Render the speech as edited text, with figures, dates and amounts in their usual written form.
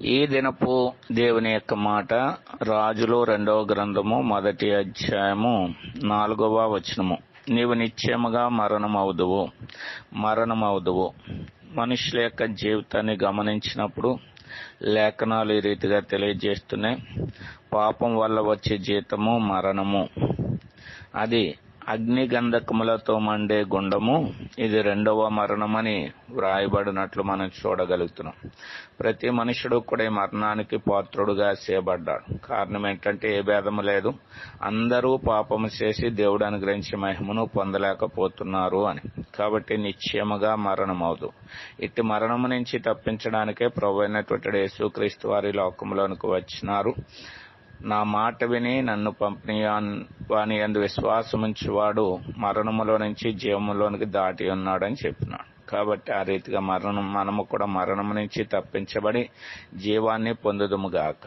ఈ దినపు దేవుని యొక్క మాట రాజులు 2వ గ్రంథము 1వ అధ్యాయము 4వ వచనము. నీవు నిశ్చయముగా మరణమవుదువు. మనుషుల యొక్క జీవితాన్ని గమనించినప్పుడు లేఖనాలు ఈ రీతిగా తెలియజేస్తున్నాయి. పాపం వల్ల వచ్చే జీతము మరణము, అది అగ్నిగంధకములతో మండే గుండము, ఇది 2వ మరణమని వ్రాయబడినట్లు మనం చూడగలుగుతున్నాం. ప్రతి మనుషుడు కూడా ఈ మరణానికి పాత్రుడుగా చేయబడ్డాడు. కారణం ఏంటంటే ఏ భేదము లేదు, అందరూ పాపము చేసి దేవుడు అనుగ్రహించే మహిమను పొందలేకపోతున్నారు అని. కాబట్టి నిశ్చయముగా మరణమవుదు. ఇట్టి మరణము నుంచి తప్పించడానికే ప్రభువైనటువంటి యేసుక్రీస్తు వారి లోకములోనికి వచ్చినారు. నా మాట విని నన్ను పంపిన వాని యందు విశ్వాసముంచువాడు మరణములో నుంచి జీవములోనికి దాటి ఉన్నాడని చెప్పినాడు. కాబట్టి ఆ రీతిగా మనము కూడా మరణము నుంచి తప్పించబడి జీవాన్ని పొందుదుముగాక.